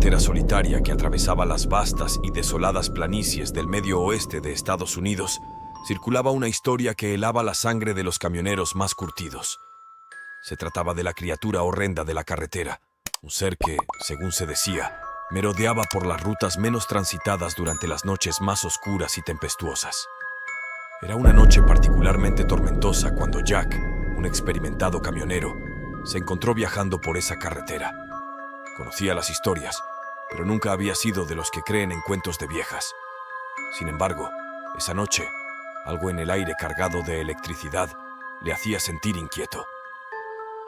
carretera solitaria que atravesaba las vastas y desoladas planicies del medio oeste de Estados Unidos, circulaba una historia que helaba la sangre de los camioneros más curtidos. Se trataba de la criatura horrenda de la carretera, un ser que, según se decía, merodeaba por las rutas menos transitadas durante las noches más oscuras y tempestuosas. Era una noche particularmente tormentosa cuando Jack, un experimentado camionero, se encontró viajando por esa carretera. Conocía las historias, pero nunca había sido de los que creen en cuentos de viejas. Sin embargo, esa noche, algo en el aire cargado de electricidad le hacía sentir inquieto.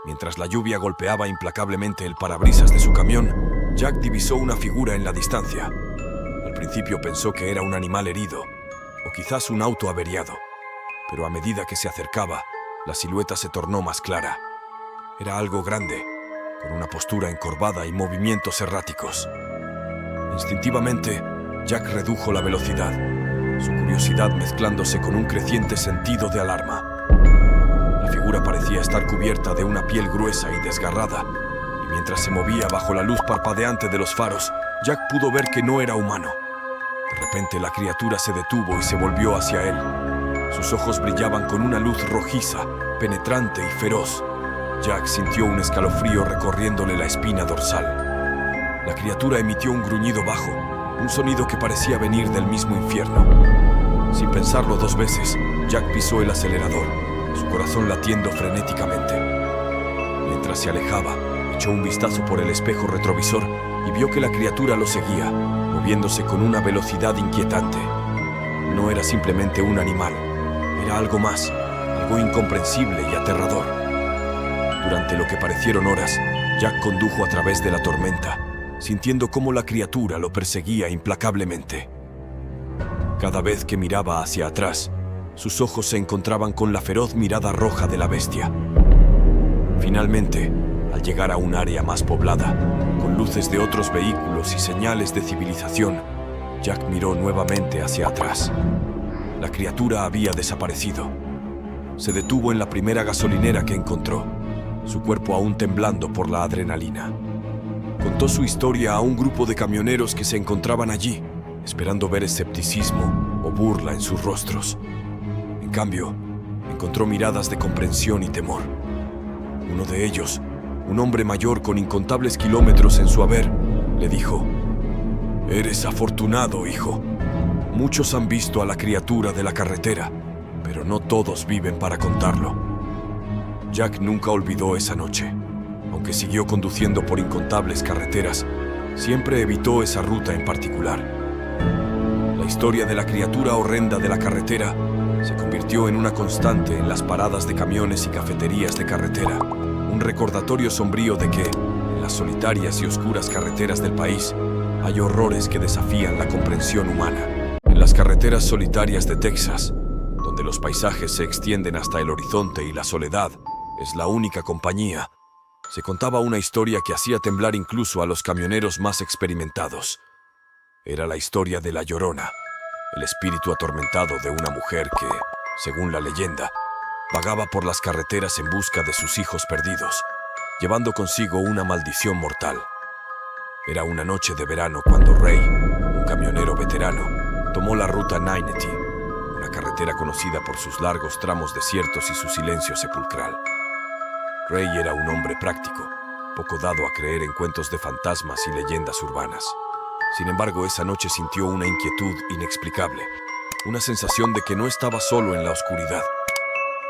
Mientras la lluvia golpeaba implacablemente el parabrisas de su camión, Jack divisó una figura en la distancia. Al principio pensó que era un animal herido, o quizás un auto averiado, pero a medida que se acercaba, la silueta se tornó más clara. Era algo grande, con una postura encorvada y movimientos erráticos. Instintivamente, Jack redujo la velocidad, su curiosidad mezclándose con un creciente sentido de alarma. La figura parecía estar cubierta de una piel gruesa y desgarrada, y mientras se movía bajo la luz parpadeante de los faros, Jack pudo ver que no era humano. De repente la criatura se detuvo y se volvió hacia él. Sus ojos brillaban con una luz rojiza, penetrante y feroz. Jack sintió un escalofrío recorriéndole la espina dorsal. La criatura emitió un gruñido bajo, un sonido que parecía venir del mismo infierno. Sin pensarlo dos veces, Jack pisó el acelerador, su corazón latiendo frenéticamente. Mientras se alejaba, echó un vistazo por el espejo retrovisor y vio que la criatura lo seguía, moviéndose con una velocidad inquietante. No era simplemente un animal, era algo más, algo incomprensible y aterrador. Durante lo que parecieron horas, Jack condujo a través de la tormenta, sintiendo cómo la criatura lo perseguía implacablemente. Cada vez que miraba hacia atrás, sus ojos se encontraban con la feroz mirada roja de la bestia. Finalmente, al llegar a un área más poblada, con luces de otros vehículos y señales de civilización, Jack miró nuevamente hacia atrás. La criatura había desaparecido. Se detuvo en la primera gasolinera que encontró, su cuerpo aún temblando por la adrenalina. Contó su historia a un grupo de camioneros que se encontraban allí, esperando ver escepticismo o burla en sus rostros. En cambio, encontró miradas de comprensión y temor. Uno de ellos, un hombre mayor con incontables kilómetros en su haber, le dijo: «Eres afortunado, hijo. Muchos han visto a la criatura de la carretera, pero no todos viven para contarlo». Jack nunca olvidó esa noche. Aunque siguió conduciendo por incontables carreteras, siempre evitó esa ruta en particular. La historia de la criatura horrenda de la carretera se convirtió en una constante en las paradas de camiones y cafeterías de carretera, un recordatorio sombrío de que, en las solitarias y oscuras carreteras del país, hay horrores que desafían la comprensión humana. En las carreteras solitarias de Texas, donde los paisajes se extienden hasta el horizonte y la soledad es la única compañía, se contaba una historia que hacía temblar incluso a los camioneros más experimentados. Era la historia de La Llorona, el espíritu atormentado de una mujer que, según la leyenda, vagaba por las carreteras en busca de sus hijos perdidos, llevando consigo una maldición mortal. Era una noche de verano cuando Ray, un camionero veterano, tomó la ruta 90, una carretera conocida por sus largos tramos desiertos y su silencio sepulcral. Ray era un hombre práctico, poco dado a creer en cuentos de fantasmas y leyendas urbanas. Sin embargo, esa noche sintió una inquietud inexplicable, una sensación de que no estaba solo en la oscuridad.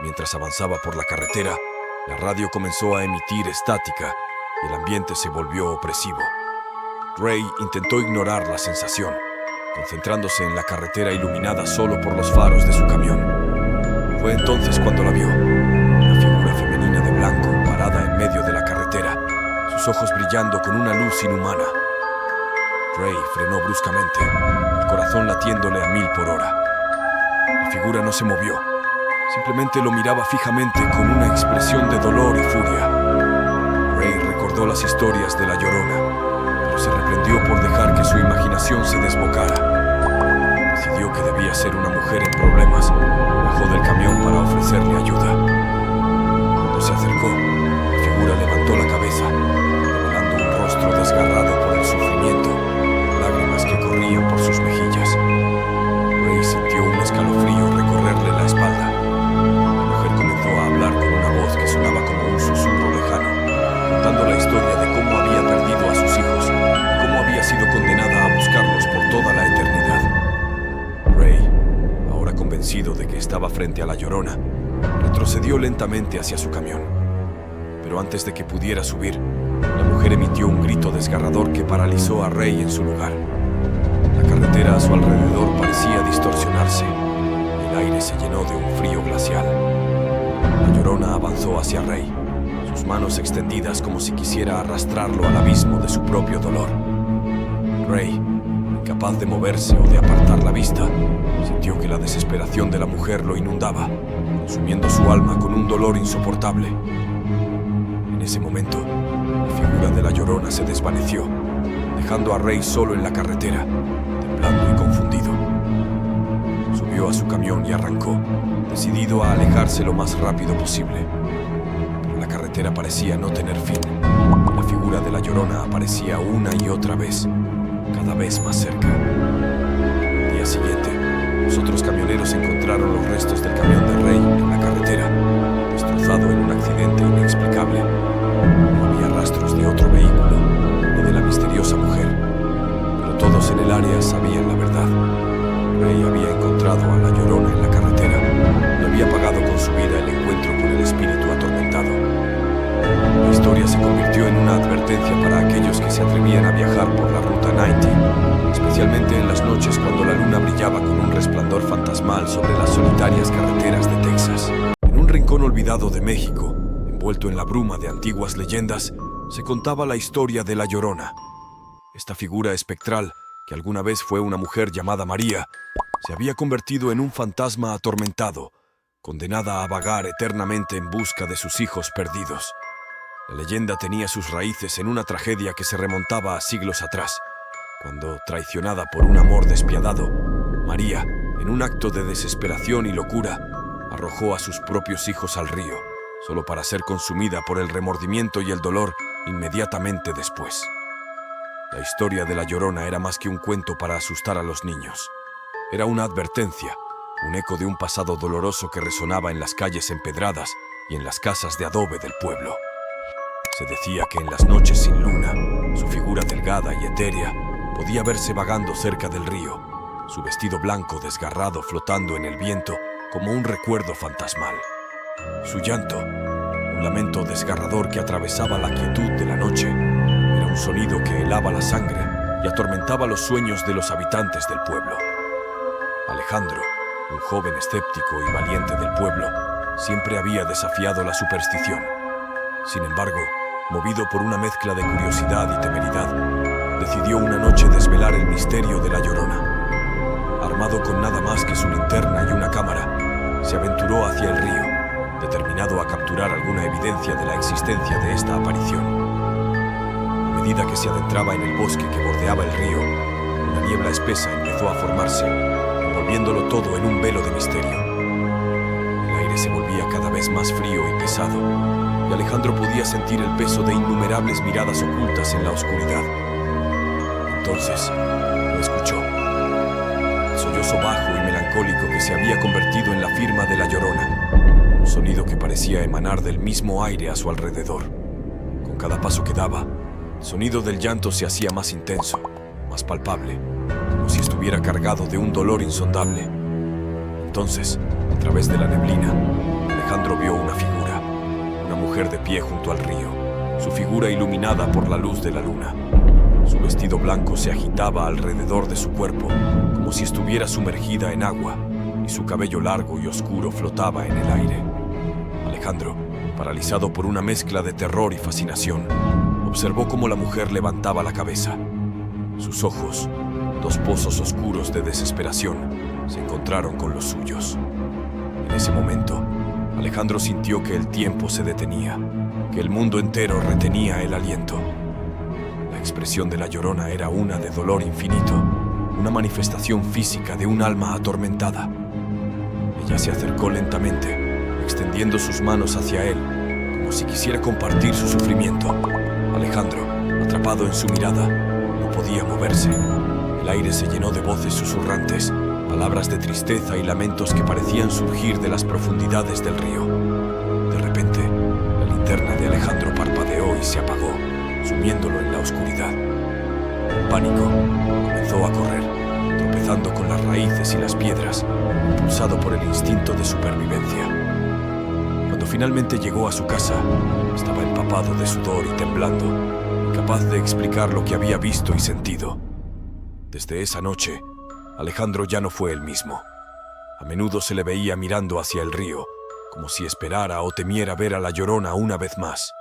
Mientras avanzaba por la carretera, la radio comenzó a emitir estática y el ambiente se volvió opresivo. Ray intentó ignorar la sensación, concentrándose en la carretera iluminada solo por los faros de su camión. Fue entonces cuando la vio, una figura femenina de blanco parada en medio de la carretera, sus ojos brillando con una luz inhumana. Ray frenó bruscamente, el corazón latiéndole a 1000 por hora. La figura no se movió, simplemente lo miraba fijamente con una expresión de dolor y furia. Ray recordó las historias de La Llorona, pero se reprendió por dejar que su imaginación se desbocara. Decidió que debía ser una mujer en problemas, bajó del camión para ofrecerle ayuda. Cuando se acercó, la figura levantó la cabeza, revelando un rostro desgarrado por el sufrimiento frente a la Llorona, retrocedió lentamente hacia su camión. Pero antes de que pudiera subir, la mujer emitió un grito desgarrador que paralizó a Ray en su lugar. La carretera a su alrededor parecía distorsionarse. El aire se llenó de un frío glacial. La Llorona avanzó hacia Ray, sus manos extendidas como si quisiera arrastrarlo al abismo de su propio dolor. Ray, incapaz de moverse o de apartar la vista, sintió que la desesperación de la mujer lo inundaba, consumiendo su alma con un dolor insoportable. En ese momento, la figura de la Llorona se desvaneció, dejando a Ray solo en la carretera, temblando y confundido. Subió a su camión y arrancó, decidido a alejarse lo más rápido posible. Pero la carretera parecía no tener fin. La figura de la Llorona aparecía una y otra vez, cada vez más cerca. Al día siguiente, los otros camioneros encontraron los restos del camión de Ray en la carretera, destrozado en un accidente inexplicable. No había rastros de otro vehículo ni de la misteriosa mujer, pero todos en el área sabían la verdad. Ray había encontrado a la Llorona en la carretera y había pagado con su vida el encuentro con el espíritu atormentado. La historia se convirtió en una advertencia para aquellos que se atrevían a viajar por la Ruta 90, especialmente en las noches cuando la luna brillaba con un resplandor fantasmal sobre las solitarias carreteras de Texas. En un rincón olvidado de México, envuelto en la bruma de antiguas leyendas, se contaba la historia de la Llorona. Esta figura espectral, que alguna vez fue una mujer llamada María, se había convertido en un fantasma atormentado, condenada a vagar eternamente en busca de sus hijos perdidos. La leyenda tenía sus raíces en una tragedia que se remontaba a siglos atrás, cuando, traicionada por un amor despiadado, María, en un acto de desesperación y locura, arrojó a sus propios hijos al río, solo para ser consumida por el remordimiento y el dolor inmediatamente después. La historia de la Llorona era más que un cuento para asustar a los niños. Era una advertencia, un eco de un pasado doloroso que resonaba en las calles empedradas y en las casas de adobe del pueblo. Se decía que en las noches sin luna, su figura delgada y etérea podía verse vagando cerca del río, su vestido blanco desgarrado flotando en el viento como un recuerdo fantasmal. Su llanto, un lamento desgarrador que atravesaba la quietud de la noche, era un sonido que helaba la sangre y atormentaba los sueños de los habitantes del pueblo. Alejandro, un joven escéptico y valiente del pueblo, siempre había desafiado la superstición. Sin embargo, movido por una mezcla de curiosidad y temeridad, decidió una noche desvelar el misterio de la Llorona. Armado con nada más que su linterna y una cámara, se aventuró hacia el río, determinado a capturar alguna evidencia de la existencia de esta aparición. A medida que se adentraba en el bosque que bordeaba el río, una niebla espesa empezó a formarse, envolviéndolo todo en un velo de misterio. El aire se volvía cada vez más frío y pesado, y Alejandro podía sentir el peso de innumerables miradas ocultas en la oscuridad. Entonces, lo escuchó. El sollozo bajo y melancólico que se había convertido en la firma de la Llorona. Un sonido que parecía emanar del mismo aire a su alrededor. Con cada paso que daba, el sonido del llanto se hacía más intenso, más palpable, como si estuviera cargado de un dolor insondable. Entonces, a través de la neblina, Alejandro vio una figura. Una mujer de pie junto al río, su figura iluminada por la luz de la luna. Su vestido blanco se agitaba alrededor de su cuerpo, como si estuviera sumergida en agua, y su cabello largo y oscuro flotaba en el aire. Alejandro, paralizado por una mezcla de terror y fascinación, observó cómo la mujer levantaba la cabeza. Sus ojos, dos pozos oscuros de desesperación, se encontraron con los suyos. En ese momento, Alejandro sintió que el tiempo se detenía, que el mundo entero retenía el aliento. La expresión de la Llorona era una de dolor infinito, una manifestación física de un alma atormentada. Ella se acercó lentamente, extendiendo sus manos hacia él, como si quisiera compartir su sufrimiento. Alejandro, atrapado en su mirada, no podía moverse. El aire se llenó de voces susurrantes, palabras de tristeza y lamentos que parecían surgir de las profundidades del río. De repente, la linterna de Alejandro parpadeó y se apagó, sumiéndolo en la oscuridad. En pánico, comenzó a correr, tropezando con las raíces y las piedras, impulsado por el instinto de supervivencia. Cuando finalmente llegó a su casa, estaba empapado de sudor y temblando, incapaz de explicar lo que había visto y sentido. Desde esa noche, Alejandro ya no fue el mismo. A menudo se le veía mirando hacia el río, como si esperara o temiera ver a la Llorona una vez más.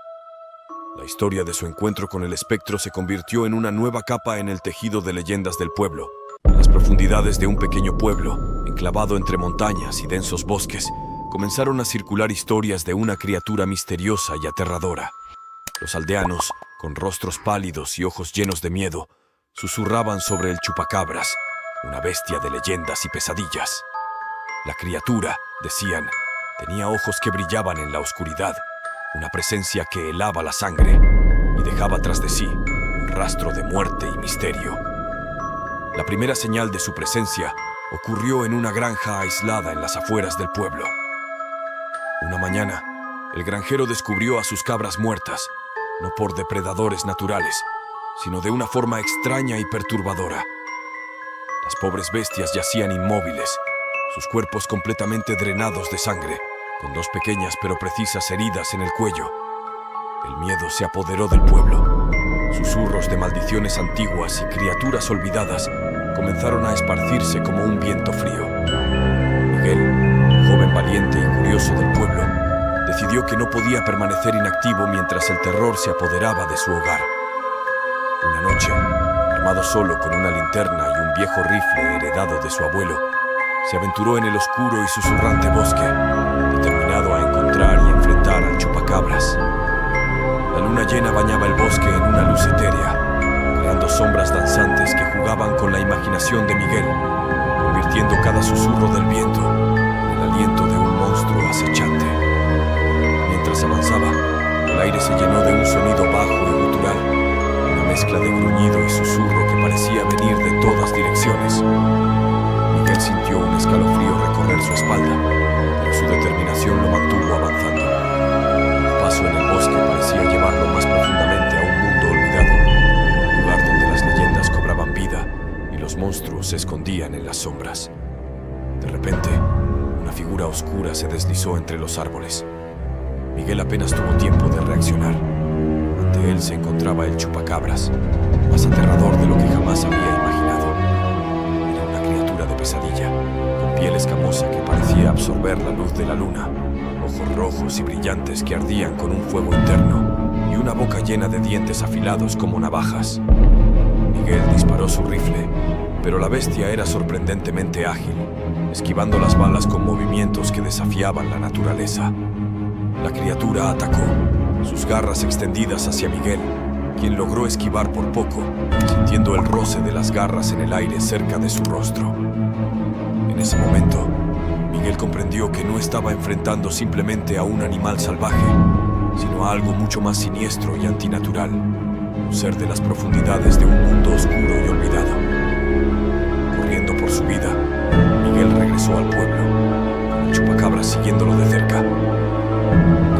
La historia de su encuentro con el espectro se convirtió en una nueva capa en el tejido de leyendas del pueblo. En las profundidades de un pequeño pueblo, enclavado entre montañas y densos bosques, comenzaron a circular historias de una criatura misteriosa y aterradora. Los aldeanos, con rostros pálidos y ojos llenos de miedo, susurraban sobre el chupacabras, una bestia de leyendas y pesadillas. La criatura, decían, tenía ojos que brillaban en la oscuridad, una presencia que helaba la sangre y dejaba tras de sí un rastro de muerte y misterio. La primera señal de su presencia ocurrió en una granja aislada en las afueras del pueblo. Una mañana, el granjero descubrió a sus cabras muertas, no por depredadores naturales, sino de una forma extraña y perturbadora. Las pobres bestias yacían inmóviles, sus cuerpos completamente drenados de sangre, con dos pequeñas pero precisas heridas en el cuello. El miedo se apoderó del pueblo. Susurros de maldiciones antiguas y criaturas olvidadas comenzaron a esparcirse como un viento frío. Miguel, un joven valiente y curioso del pueblo, decidió que no podía permanecer inactivo mientras el terror se apoderaba de su hogar. Una noche, armado solo con una linterna y un viejo rifle heredado de su abuelo, se aventuró en el oscuro y susurrante bosque, determinado a encontrar y enfrentar al chupacabras. La luna llena bañaba el bosque en una luz etérea, creando sombras danzantes que jugaban con la imaginación de Miguel, convirtiendo cada susurro del viento en el aliento de un monstruo acechante. Mientras avanzaba, el aire se llenó de un sonido bajo y gutural, una mezcla de gruñido y susurro que parecía venir de todas direcciones. Miguel sintió un escalofrío recorrer su espalda, pero su determinación lo mantuvo avanzando. El paso en el bosque parecía llevarlo más profundamente a un mundo olvidado, un lugar donde las leyendas cobraban vida y los monstruos se escondían en las sombras. De repente, una figura oscura se deslizó entre los árboles. Miguel apenas tuvo tiempo de reaccionar. Ante él se encontraba el chupacabras, más aterrador de lo que jamás había imaginado. Era una criatura de pesadilla, con piel escamosa que parecía absorber la luz de la luna, ojos rojos y brillantes que ardían con un fuego interno y una boca llena de dientes afilados como navajas. Miguel disparó su rifle, pero la bestia era sorprendentemente ágil, esquivando las balas con movimientos que desafiaban la naturaleza. La criatura atacó, sus garras extendidas hacia Miguel, quien logró esquivar por poco, sintiendo el roce de las garras en el aire cerca de su rostro. En ese momento, Miguel comprendió que no estaba enfrentando simplemente a un animal salvaje, sino a algo mucho más siniestro y antinatural, un ser de las profundidades de un mundo oscuro y olvidado. Corriendo por su vida, Miguel regresó al pueblo, con el chupacabras siguiéndolo de cerca.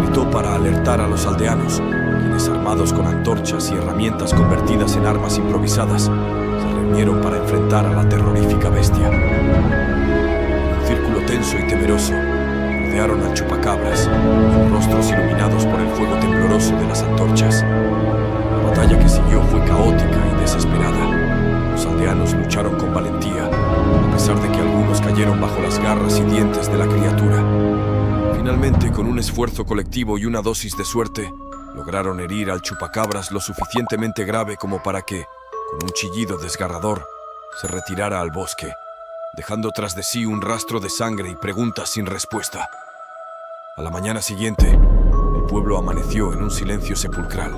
Gritó para alertar a los aldeanos, quienes, armados con antorchas y herramientas convertidas en armas improvisadas, se reunieron para enfrentar a la terrorífica bestia. En un círculo tenso y temeroso, rodearon al chupacabras, sus rostros iluminados por el fuego tembloroso de las antorchas. La batalla que siguió fue caótica y desesperada. Los aldeanos lucharon con valentía, a pesar de que algunos cayeron bajo las garras y dientes de la criatura. Finalmente, con un esfuerzo colectivo y una dosis de suerte, lograron herir al chupacabras lo suficientemente grave como para que, con un chillido desgarrador, se retirara al bosque, dejando tras de sí un rastro de sangre y preguntas sin respuesta. A la mañana siguiente, el pueblo amaneció en un silencio sepulcral.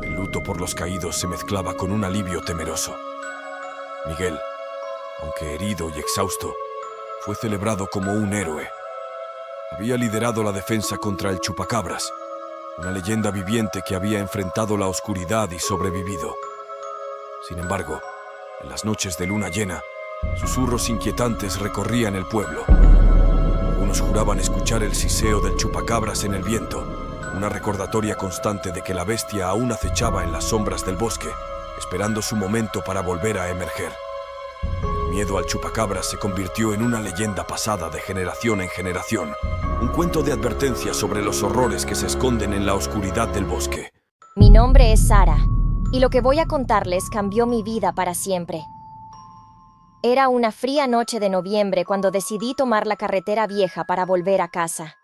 El luto por los caídos se mezclaba con un alivio temeroso. Miguel, aunque herido y exhausto, fue celebrado como un héroe. Había liderado la defensa contra el chupacabras, una leyenda viviente que había enfrentado la oscuridad y sobrevivido. Sin embargo, en las noches de luna llena, susurros inquietantes recorrían el pueblo. Algunos juraban escuchar el siseo del chupacabras en el viento, una recordatoria constante de que la bestia aún acechaba en las sombras del bosque, esperando su momento para volver a emerger. El miedo al chupacabras se convirtió en una leyenda pasada de generación en generación. Un cuento de advertencia sobre los horrores que se esconden en la oscuridad del bosque. Mi nombre es Sara, y lo que voy a contarles cambió mi vida para siempre. Era una fría noche de noviembre cuando decidí tomar la carretera vieja para volver a casa.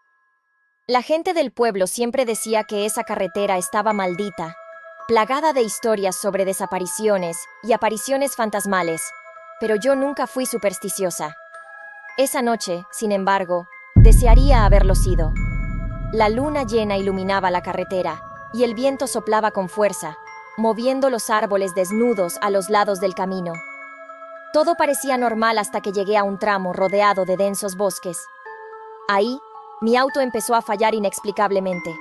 La gente del pueblo siempre decía que esa carretera estaba maldita, plagada de historias sobre desapariciones y apariciones fantasmales, pero yo nunca fui supersticiosa. Esa noche, sin embargo, desearía haberlo sido. La luna llena iluminaba la carretera y el viento soplaba con fuerza, moviendo los árboles desnudos a los lados del camino. Todo parecía normal hasta que llegué a un tramo rodeado de densos bosques. Ahí, mi auto empezó a fallar inexplicablemente.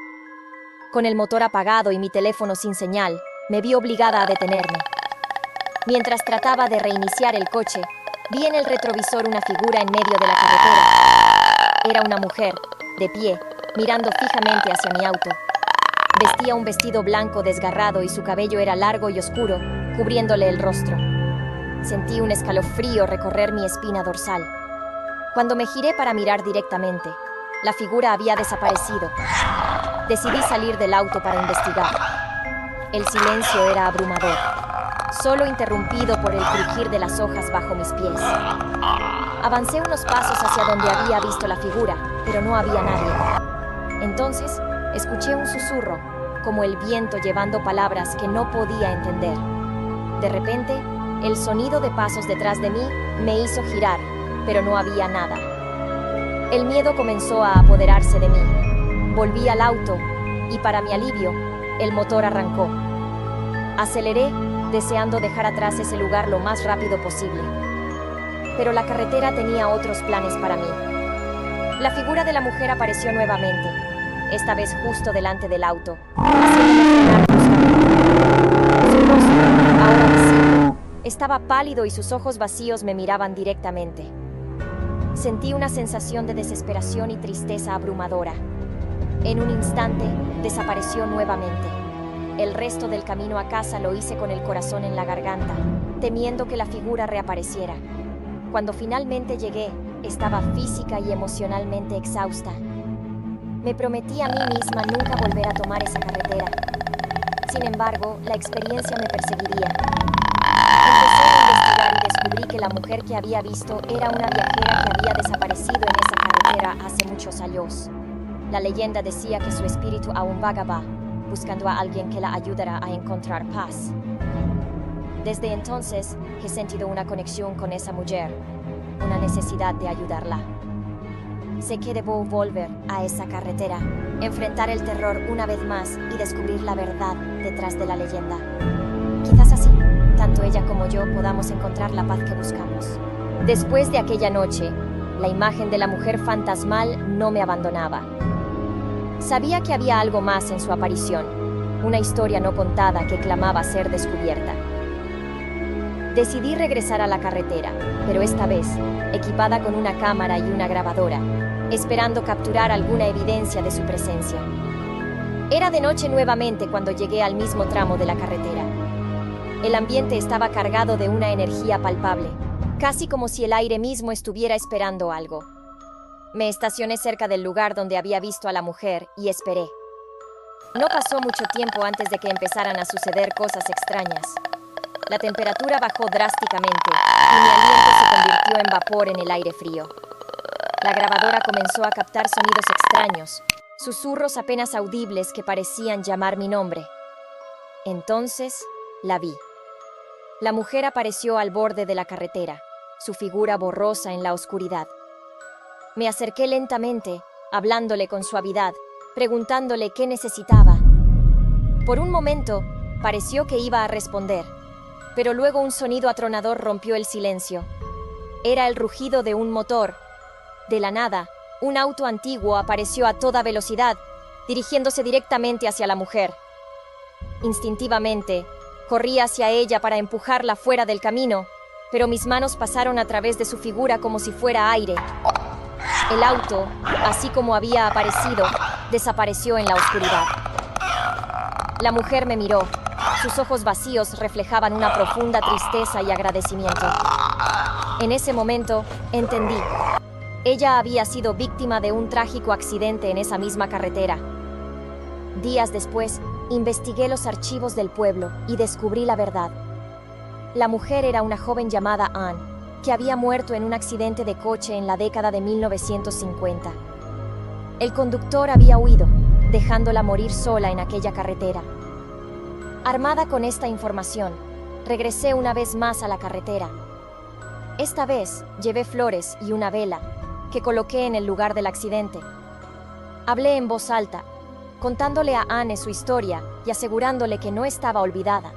Con el motor apagado y mi teléfono sin señal, me vi obligada a detenerme. Mientras trataba de reiniciar el coche, vi en el retrovisor una figura en medio de la carretera. Era una mujer, de pie, mirando fijamente hacia mi auto. Vestía un vestido blanco desgarrado y su cabello era largo y oscuro, cubriéndole el rostro. Sentí un escalofrío recorrer mi espina dorsal. Cuando me giré para mirar directamente, la figura había desaparecido. Decidí salir del auto para investigar. El silencio era abrumador, solo interrumpido por el crujir de las hojas bajo mis pies. Avancé unos pasos hacia donde había visto la figura, pero no había nadie. Entonces, escuché un susurro, como el viento llevando palabras que no podía entender. De repente, el sonido de pasos detrás de mí me hizo girar, pero no había nada. El miedo comenzó a apoderarse de mí. Volví al auto y, para mi alivio, el motor arrancó. Aceleré, deseando dejar atrás ese lugar lo más rápido posible. Pero la carretera tenía otros planes para mí. La figura de la mujer apareció nuevamente, esta vez justo delante del auto, haciéndome frenar bruscamente. Su rostro, ahora visible, estaba pálido y sus ojos vacíos me miraban directamente. Sentí una sensación de desesperación y tristeza abrumadora. En un instante, desapareció nuevamente. El resto del camino a casa lo hice con el corazón en la garganta, temiendo que la figura reapareciera. Cuando finalmente llegué, estaba física y emocionalmente exhausta. Me prometí a mí misma nunca volver a tomar esa carretera. Sin embargo, la experiencia me perseguiría. Empecé a investigar y descubrí que la mujer que había visto era una viajera que había desaparecido en esa carretera hace muchos años. La leyenda decía que su espíritu aún vagaba, buscando a alguien que la ayudara a encontrar paz. Desde entonces, he sentido una conexión con esa mujer, una necesidad de ayudarla. Sé que debo volver a esa carretera, enfrentar el terror una vez más y descubrir la verdad detrás de la leyenda. Quizás así, tanto ella como yo podamos encontrar la paz que buscamos. Después de aquella noche, la imagen de la mujer fantasmal no me abandonaba. Sabía que había algo más en su aparición, una historia no contada que clamaba ser descubierta. Decidí regresar a la carretera, pero esta vez, equipada con una cámara y una grabadora, esperando capturar alguna evidencia de su presencia. Era de noche nuevamente cuando llegué al mismo tramo de la carretera. El ambiente estaba cargado de una energía palpable, casi como si el aire mismo estuviera esperando algo. Me estacioné cerca del lugar donde había visto a la mujer y esperé. No pasó mucho tiempo antes de que empezaran a suceder cosas extrañas. La temperatura bajó drásticamente y mi aliento se convirtió en vapor en el aire frío. La grabadora comenzó a captar sonidos extraños, susurros apenas audibles que parecían llamar mi nombre. Entonces, la vi. La mujer apareció al borde de la carretera, su figura borrosa en la oscuridad. Me acerqué lentamente, hablándole con suavidad, preguntándole qué necesitaba. Por un momento, pareció que iba a responder, pero luego un sonido atronador rompió el silencio. Era el rugido de un motor. De la nada, un auto antiguo apareció a toda velocidad, dirigiéndose directamente hacia la mujer. Instintivamente, corrí hacia ella para empujarla fuera del camino, pero mis manos pasaron a través de su figura como si fuera aire. El auto, así como había aparecido, desapareció en la oscuridad. La mujer me miró. Sus ojos vacíos reflejaban una profunda tristeza y agradecimiento. En ese momento, entendí. Ella había sido víctima de un trágico accidente en esa misma carretera. Días después, investigué los archivos del pueblo y descubrí la verdad. La mujer era una joven llamada Anne, que había muerto en un accidente de coche en la década de 1950. El conductor había huido, dejándola morir sola en aquella carretera. Armada con esta información, regresé una vez más a la carretera. Esta vez llevé flores y una vela, que coloqué en el lugar del accidente. Hablé en voz alta, contándole a Anne su historia y asegurándole que no estaba olvidada.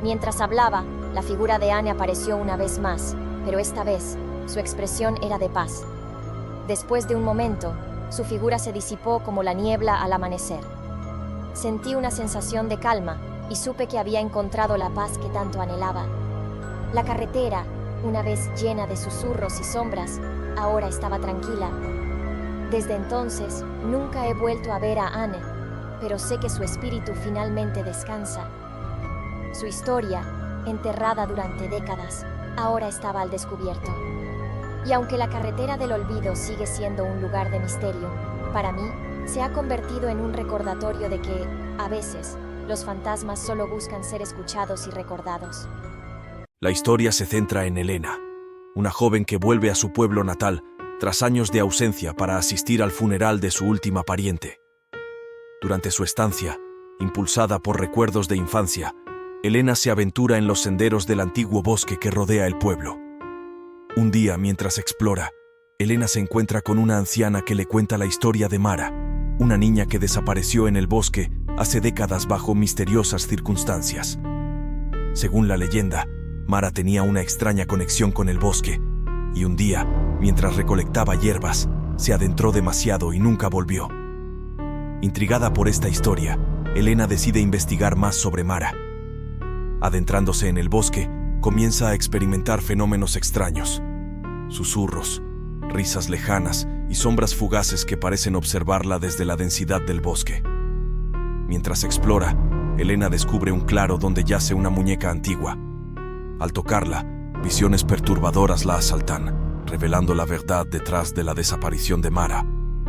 Mientras hablaba, la figura de Anne apareció una vez más, pero esta vez su expresión era de paz. Después de un momento, su figura se disipó como la niebla al amanecer. Sentí una sensación de calma y supe que había encontrado la paz que tanto anhelaba. La carretera, una vez llena de susurros y sombras, ahora estaba tranquila. Desde entonces, nunca he vuelto a ver a Anne, pero sé que su espíritu finalmente descansa. Su historia, enterrada durante décadas, ahora estaba al descubierto. Y aunque la carretera del olvido sigue siendo un lugar de misterio, para mí, se ha convertido en un recordatorio de que, a veces, los fantasmas solo buscan ser escuchados y recordados. La historia se centra en Elena, una joven que vuelve a su pueblo natal tras años de ausencia para asistir al funeral de su última pariente. Durante su estancia, impulsada por recuerdos de infancia, Elena se aventura en los senderos del antiguo bosque que rodea el pueblo. Un día, mientras explora, Elena se encuentra con una anciana que le cuenta la historia de Mara, una niña que desapareció en el bosque hace décadas bajo misteriosas circunstancias. Según la leyenda, Mara tenía una extraña conexión con el bosque, y un día, mientras recolectaba hierbas, se adentró demasiado y nunca volvió. Intrigada por esta historia, Elena decide investigar más sobre Mara. Adentrándose en el bosque, comienza a experimentar fenómenos extraños. Susurros, risas lejanas y sombras fugaces que parecen observarla desde la densidad del bosque. Mientras explora, Elena descubre un claro donde yace una muñeca antigua. Al tocarla, visiones perturbadoras la asaltan, revelando la verdad detrás de la desaparición de Mara.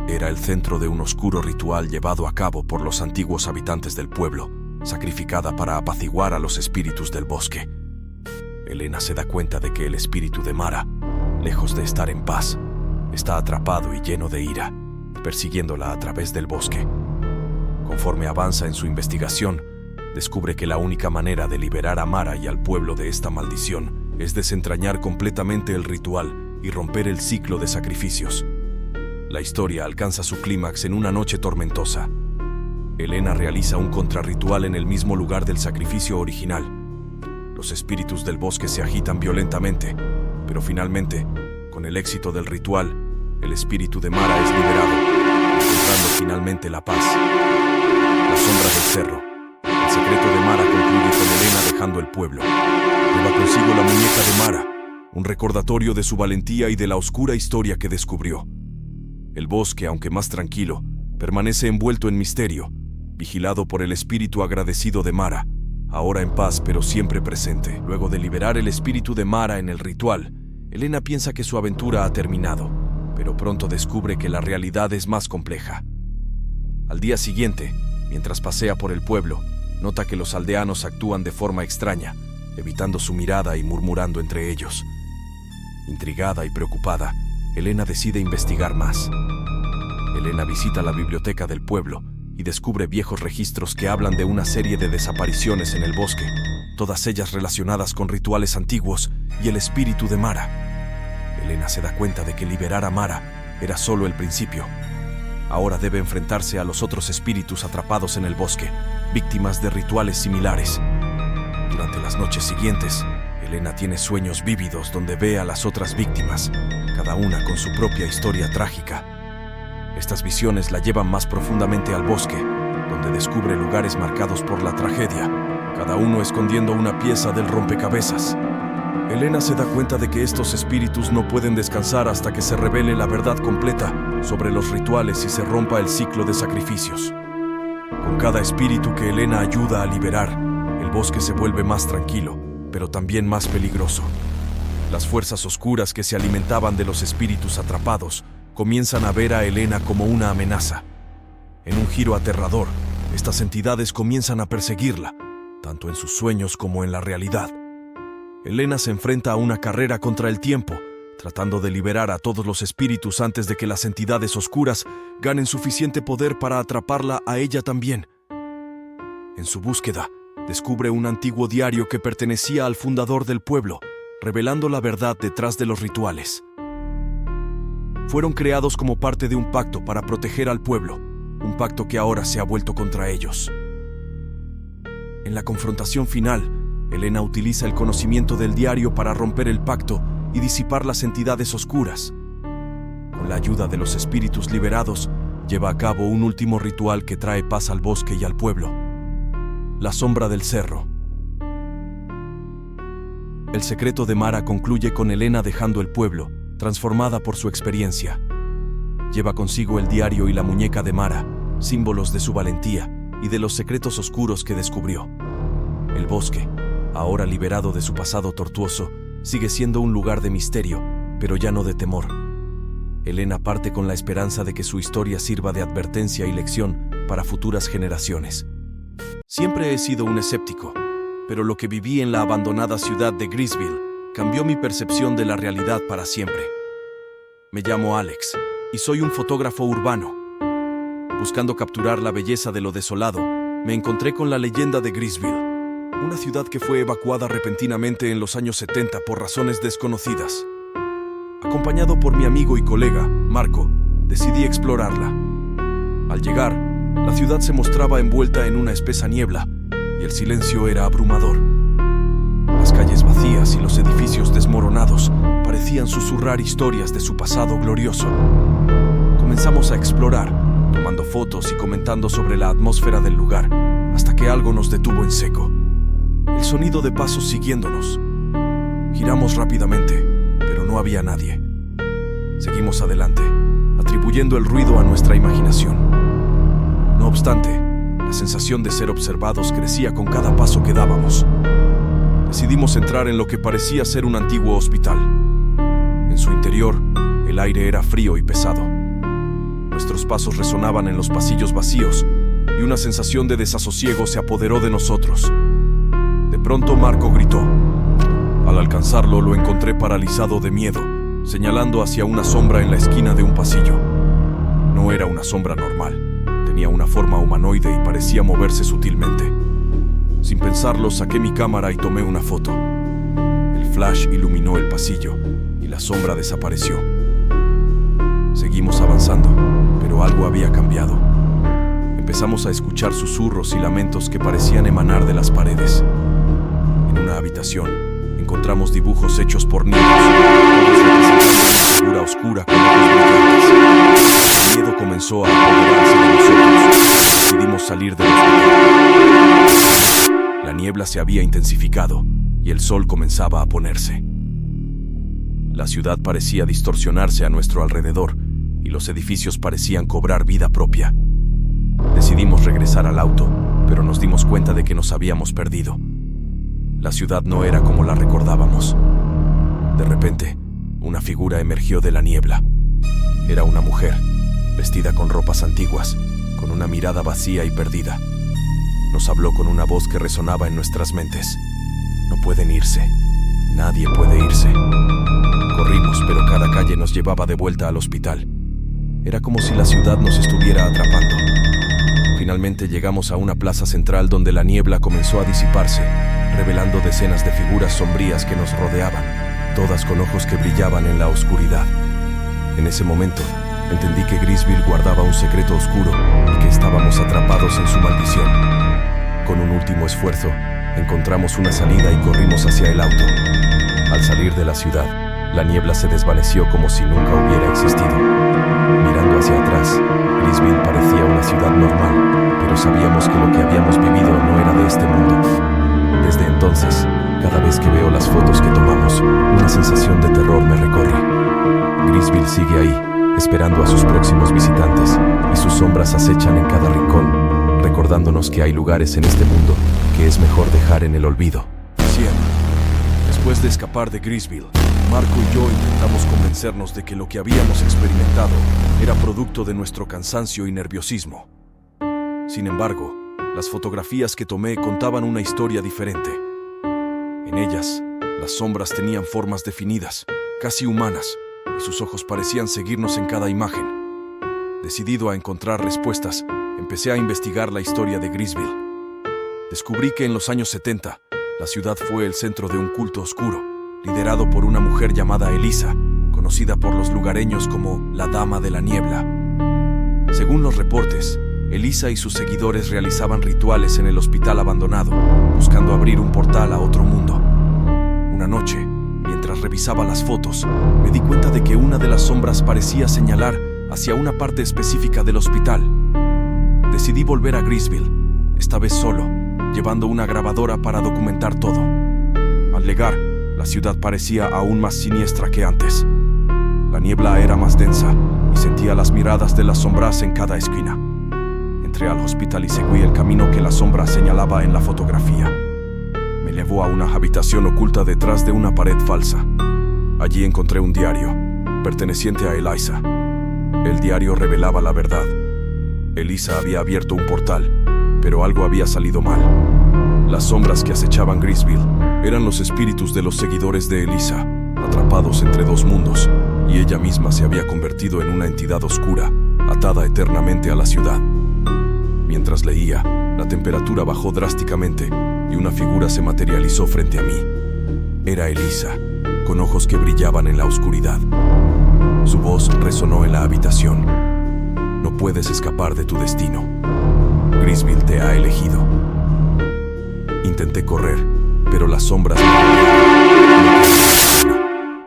Era el centro de un oscuro ritual llevado a cabo por los antiguos habitantes del pueblo, sacrificada para apaciguar a los espíritus del bosque. Elena se da cuenta de que el espíritu de Mara, lejos de estar en paz, está atrapado y lleno de ira, persiguiéndola a través del bosque. Conforme avanza en su investigación, descubre que la única manera de liberar a Mara y al pueblo de esta maldición es desentrañar completamente el ritual y romper el ciclo de sacrificios. La historia alcanza su clímax en una noche tormentosa. Elena realiza un contrarritual en el mismo lugar del sacrificio original. Los espíritus del bosque se agitan violentamente, pero finalmente, con el éxito del ritual, el espíritu de Mara es liberado, encontrando finalmente la paz. La sombra del cerro. El secreto de Mara concluye con Elena dejando el pueblo. Lleva consigo la muñeca de Mara, un recordatorio de su valentía y de la oscura historia que descubrió. El bosque, aunque más tranquilo, permanece envuelto en misterio, vigilado por el espíritu agradecido de Mara, ahora en paz pero siempre presente. Luego de liberar el espíritu de Mara en el ritual, Elena piensa que su aventura ha terminado, pero pronto descubre que la realidad es más compleja. Al día siguiente, mientras pasea por el pueblo, nota que los aldeanos actúan de forma extraña, evitando su mirada y murmurando entre ellos. Intrigada y preocupada, Elena decide investigar más. Elena visita la biblioteca del pueblo y descubre viejos registros que hablan de una serie de desapariciones en el bosque, todas ellas relacionadas con rituales antiguos y el espíritu de Mara. Elena se da cuenta de que liberar a Mara era solo el principio. Ahora debe enfrentarse a los otros espíritus atrapados en el bosque, víctimas de rituales similares. Durante las noches siguientes, Elena tiene sueños vívidos donde ve a las otras víctimas, cada una con su propia historia trágica. Estas visiones la llevan más profundamente al bosque, donde descubre lugares marcados por la tragedia, cada uno escondiendo una pieza del rompecabezas. Elena se da cuenta de que estos espíritus no pueden descansar hasta que se revele la verdad completa sobre los rituales y se rompa el ciclo de sacrificios. Con cada espíritu que Elena ayuda a liberar, el bosque se vuelve más tranquilo, pero también más peligroso. Las fuerzas oscuras que se alimentaban de los espíritus atrapados comienzan a ver a Elena como una amenaza. En un giro aterrador, estas entidades comienzan a perseguirla, tanto en sus sueños como en la realidad. Elena se enfrenta a una carrera contra el tiempo, tratando de liberar a todos los espíritus antes de que las entidades oscuras ganen suficiente poder para atraparla a ella también. En su búsqueda, descubre un antiguo diario que pertenecía al fundador del pueblo, revelando la verdad detrás de los rituales. Fueron creados como parte de un pacto para proteger al pueblo, un pacto que ahora se ha vuelto contra ellos. En la confrontación final, Elena utiliza el conocimiento del diario para romper el pacto y disipar las entidades oscuras. Con la ayuda de los espíritus liberados, lleva a cabo un último ritual que trae paz al bosque y al pueblo: la sombra del cerro. El secreto de Mara concluye con Elena dejando el pueblo, transformada por su experiencia. Lleva consigo el diario y la muñeca de Mara, símbolos de su valentía y de los secretos oscuros que descubrió. El bosque, ahora liberado de su pasado tortuoso, sigue siendo un lugar de misterio, pero ya no de temor. Elena parte con la esperanza de que su historia sirva de advertencia y lección para futuras generaciones. Siempre he sido un escéptico, pero lo que viví en la abandonada ciudad de Greaseville cambió mi percepción de la realidad para siempre. Me llamo Alex y soy un fotógrafo urbano. Buscando capturar la belleza de lo desolado, me encontré con la leyenda de Greaseville, una ciudad que fue evacuada repentinamente en los años 70 por razones desconocidas. Acompañado por mi amigo y colega, Marco, decidí explorarla. Al llegar, la ciudad se mostraba envuelta en una espesa niebla y el silencio era abrumador. Las calles vacías y los edificios desmoronados parecían susurrar historias de su pasado glorioso. Comenzamos a explorar, tomando fotos y comentando sobre la atmósfera del lugar, hasta que algo nos detuvo en seco. El sonido de pasos siguiéndonos. Giramos rápidamente, pero no había nadie. Seguimos adelante, atribuyendo el ruido a nuestra imaginación. No obstante, la sensación de ser observados crecía con cada paso que dábamos. Decidimos entrar en lo que parecía ser un antiguo hospital. En su interior, el aire era frío y pesado. Nuestros pasos resonaban en los pasillos vacíos y una sensación de desasosiego se apoderó de nosotros. De pronto Marco gritó. Al alcanzarlo lo encontré paralizado de miedo, señalando hacia una sombra en la esquina de un pasillo. No era una sombra normal, tenía una forma humanoide y parecía moverse sutilmente. Sin pensarlo, saqué mi cámara y tomé una foto. El flash iluminó el pasillo y la sombra desapareció. Seguimos avanzando, pero algo había cambiado. Empezamos a escuchar susurros y lamentos que parecían emanar de las paredes. En una habitación, encontramos dibujos hechos por niños, todos representando una figura oscura con ojos brillantes. El miedo comenzó a apoderarse de nosotros. Decidimos salir del hospital. La niebla se había intensificado y el sol comenzaba a ponerse. La ciudad parecía distorsionarse a nuestro alrededor y los edificios parecían cobrar vida propia. Decidimos regresar al auto, pero nos dimos cuenta de que nos habíamos perdido. La ciudad no era como la recordábamos. De repente, una figura emergió de la niebla. Era una mujer, vestida con ropas antiguas, con una mirada vacía y perdida. Nos habló con una voz que resonaba en nuestras mentes. No pueden irse. Nadie puede irse. Corrimos, pero cada calle nos llevaba de vuelta al hospital. Era como si la ciudad nos estuviera atrapando. Finalmente llegamos a una plaza central donde la niebla comenzó a disiparse, revelando decenas de figuras sombrías que nos rodeaban, todas con ojos que brillaban en la oscuridad. En ese momento, entendí que Greaseville guardaba un secreto oscuro y que estábamos atrapados en su maldición. Con un último esfuerzo, encontramos una salida y corrimos hacia el auto. Al salir de la ciudad, la niebla se desvaneció como si nunca hubiera existido. Mirando hacia atrás, Greaseville parecía una ciudad normal, pero sabíamos que lo que habíamos vivido no era de este mundo. Desde entonces, cada vez que veo las fotos que tomamos, una sensación de terror me recorre. Greaseville sigue ahí, esperando a sus próximos visitantes, y sus sombras acechan en cada rincón, recordándonos que hay lugares en este mundo que es mejor dejar en el olvido. Después de escapar de Greaseville, Marco y yo intentamos convencernos de que lo que habíamos experimentado era producto de nuestro cansancio y nerviosismo. Sin embargo, las fotografías que tomé contaban una historia diferente. En ellas, las sombras tenían formas definidas, casi humanas, y sus ojos parecían seguirnos en cada imagen. Decidido a encontrar respuestas, empecé a investigar la historia de Grisville. Descubrí que en los años 70, la ciudad fue el centro de un culto oscuro, liderado por una mujer llamada Elisa, conocida por los lugareños como la Dama de la Niebla. Según los reportes, Elisa y sus seguidores realizaban rituales en el hospital abandonado, buscando abrir un portal a otro mundo. Una noche, mientras revisaba las fotos, me di cuenta de que una de las sombras parecía señalar hacia una parte específica del hospital. Decidí volver a Grisville, esta vez solo, llevando una grabadora para documentar todo. Al llegar, la ciudad parecía aún más siniestra que antes. La niebla era más densa y sentía las miradas de las sombras en cada esquina. Entré al hospital y seguí el camino que la sombra señalaba en la fotografía. Me llevó a una habitación oculta detrás de una pared falsa. Allí encontré un diario, perteneciente a Elisa. El diario revelaba la verdad. Elisa había abierto un portal, pero algo había salido mal. Las sombras que acechaban Grisville eran los espíritus de los seguidores de Elisa, atrapados entre dos mundos, y ella misma se había convertido en una entidad oscura, atada eternamente a la ciudad. Mientras leía, la temperatura bajó drásticamente y una figura se materializó frente a mí. Era Elisa, con ojos que brillaban en la oscuridad. Su voz resonó en la habitación. No puedes escapar de tu destino. Grisville te ha elegido. Intenté correr, pero las sombras me rodearon.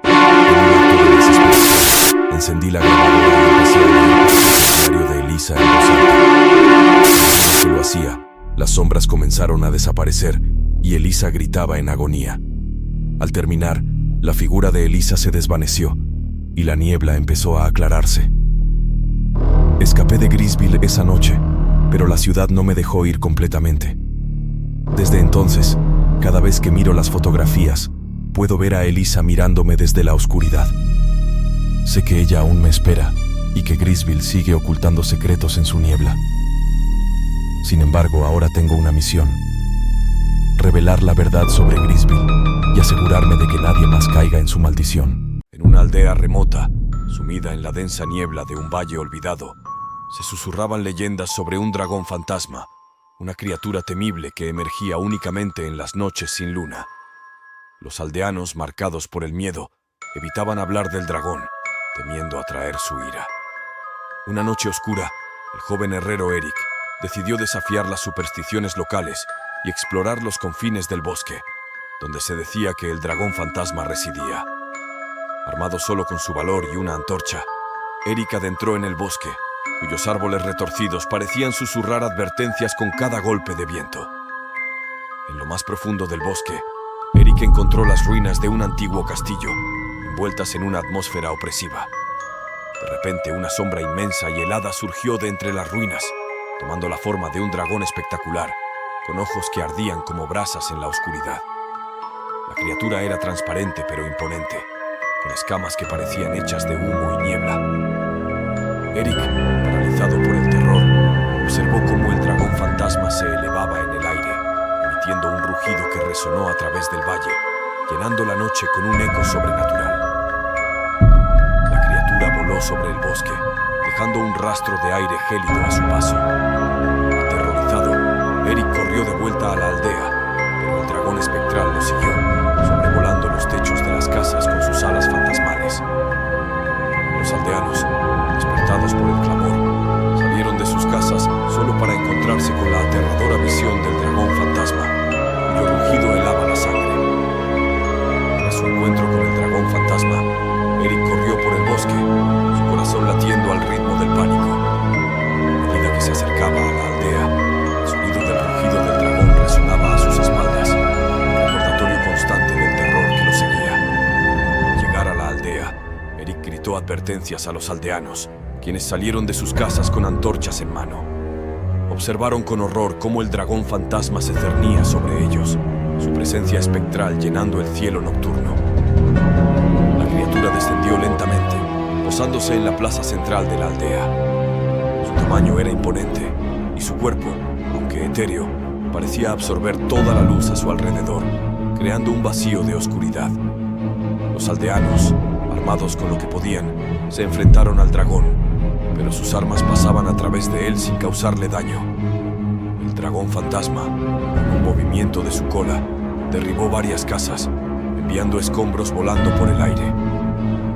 En un acto de desesperación, encendí la grabadora y empecé a leer el diario de Elisa en voz alta. Mientras que lo hacía, las sombras comenzaron a desaparecer y Elisa gritaba en agonía. Al terminar, la figura de Elisa se desvaneció y la niebla empezó a aclararse. Escapé de Grisville esa noche, pero la ciudad no me dejó ir completamente. Desde entonces, cada vez que miro las fotografías, puedo ver a Elisa mirándome desde la oscuridad. Sé que ella aún me espera y que Grisville sigue ocultando secretos en su niebla. Sin embargo, ahora tengo una misión: revelar la verdad sobre Grisville y asegurarme de que nadie más caiga en su maldición. En una aldea remota, sumida en la densa niebla de un valle olvidado, se susurraban leyendas sobre un dragón fantasma, una criatura temible que emergía únicamente en las noches sin luna. Los aldeanos, marcados por el miedo, evitaban hablar del dragón, temiendo atraer su ira. Una noche oscura, el joven herrero Eric decidió desafiar las supersticiones locales y explorar los confines del bosque, donde se decía que el dragón fantasma residía. Armado solo con su valor y una antorcha, Eric adentró en el bosque, cuyos árboles retorcidos parecían susurrar advertencias con cada golpe de viento. En lo más profundo del bosque, Eric encontró las ruinas de un antiguo castillo, envueltas en una atmósfera opresiva. De repente, una sombra inmensa y helada surgió de entre las ruinas, tomando la forma de un dragón espectacular, con ojos que ardían como brasas en la oscuridad. La criatura era transparente pero imponente, con escamas que parecían hechas de humo y niebla. Eric, paralizado por el terror, observó cómo el dragón fantasma se elevaba en el aire, emitiendo un rugido que resonó a través del valle, llenando la noche con un eco sobrenatural. La criatura voló sobre el bosque, dejando un rastro de aire gélido a su paso. Aterrorizado, Eric corrió de vuelta a la aldea, pero el dragón espectral lo siguió, sobrevolando los techos de las casas con sus alas fantasmales. Los aldeanos, despertados por el clamor, salieron de sus casas solo para encontrarse con la aterradora visión del dragón fantasma, cuyo rugido helaba la sangre. Tras su encuentro con el dragón fantasma, Eric corrió por el bosque, su corazón latiendo al ritmo del pánico. A medida que se acercaba a la aldea, el sonido del rugido del dragón resonaba a sus espaldas, un recordatorio constante del terror que lo seguía. Al llegar a la aldea, Eric gritó advertencias a los aldeanos, quienes salieron de sus casas con antorchas en mano. Observaron con horror cómo el dragón fantasma se cernía sobre ellos, su presencia espectral llenando el cielo nocturno. criatura descendió lentamente, posándose en la plaza central de la aldea. Su tamaño era imponente, y su cuerpo, aunque etéreo, parecía absorber toda la luz a su alrededor, creando un vacío de oscuridad. Los aldeanos, armados con lo que podían, se enfrentaron al dragón, pero sus armas pasaban a través de él sin causarle daño. El dragón fantasma, con un movimiento de su cola, derribó varias casas, enviando escombros volando por el aire.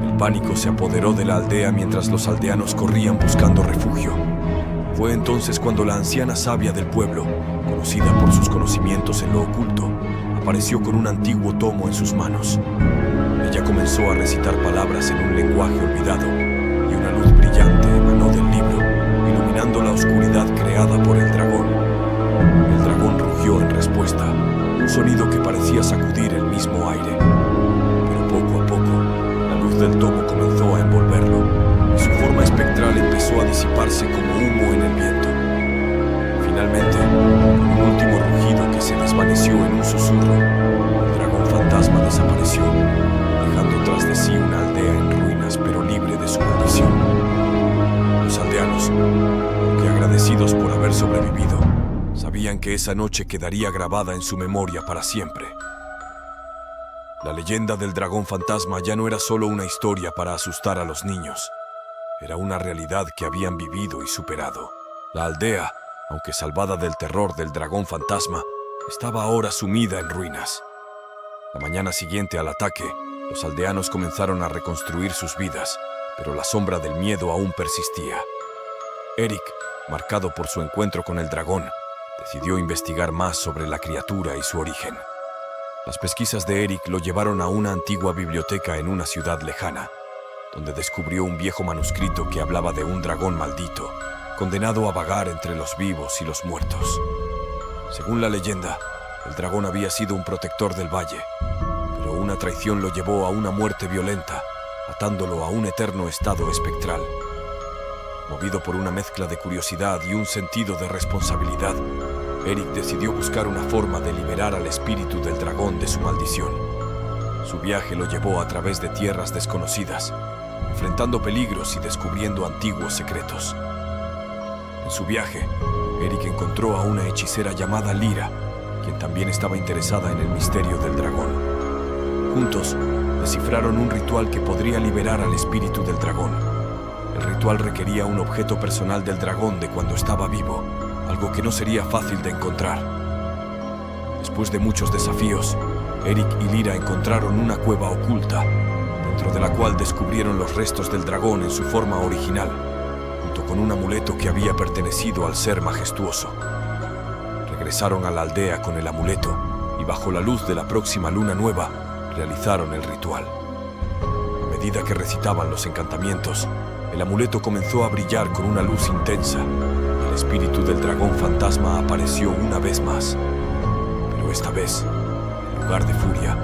El pánico se apoderó de la aldea mientras los aldeanos corrían buscando refugio. Fue entonces cuando la anciana sabia del pueblo, conocida por sus conocimientos en lo oculto, apareció con un antiguo tomo en sus manos. Ella comenzó a recitar palabras en un lenguaje olvidado, y una luz brillante emanó del libro, iluminando la oscuridad creada por el dragón. El dragón rugió en respuesta, un sonido que parecía sacudir el mismo aire. Pero poco a poco, la luz del tomo comenzó a envolverlo, y su forma espectral empezó a disiparse como humo en el viento. Finalmente, con un último rugido que se desvaneció en un susurro, el dragón fantasma desapareció, dejando tras de sí una aldea en ruinas pero libre de su maldición. Los aldeanos, aunque agradecidos por haber sobrevivido, sabían que esa noche quedaría grabada en su memoria para siempre. La leyenda del dragón fantasma ya no era solo una historia para asustar a los niños. Era una realidad que habían vivido y superado. La aldea, aunque salvada del terror del dragón fantasma, estaba ahora sumida en ruinas. La mañana siguiente al ataque, los aldeanos comenzaron a reconstruir sus vidas, pero la sombra del miedo aún persistía. Eric, marcado por su encuentro con el dragón, decidió investigar más sobre la criatura y su origen. Las pesquisas de Eric lo llevaron a una antigua biblioteca en una ciudad lejana, donde descubrió un viejo manuscrito que hablaba de un dragón maldito, condenado a vagar entre los vivos y los muertos. Según la leyenda, el dragón había sido un protector del valle, pero una traición lo llevó a una muerte violenta, atándolo a un eterno estado espectral. Movido por una mezcla de curiosidad y un sentido de responsabilidad, Eric decidió buscar una forma de liberar al espíritu del dragón de su maldición. Su viaje lo llevó a través de tierras desconocidas, enfrentando peligros y descubriendo antiguos secretos. En su viaje, Eric encontró a una hechicera llamada Lyra, quien también estaba interesada en el misterio del dragón. Juntos, descifraron un ritual que podría liberar al espíritu del dragón. El ritual requería un objeto personal del dragón de cuando estaba vivo, algo que no sería fácil de encontrar. Después de muchos desafíos, Eric y Lyra encontraron una cueva oculta, dentro de la cual descubrieron los restos del dragón en su forma original, junto con un amuleto que había pertenecido al ser majestuoso. Regresaron a la aldea con el amuleto y bajo la luz de la próxima luna nueva, realizaron el ritual. A medida que recitaban los encantamientos, el amuleto comenzó a brillar con una luz intensa. El espíritu del dragón fantasma apareció una vez más. Pero esta vez, en lugar de furia,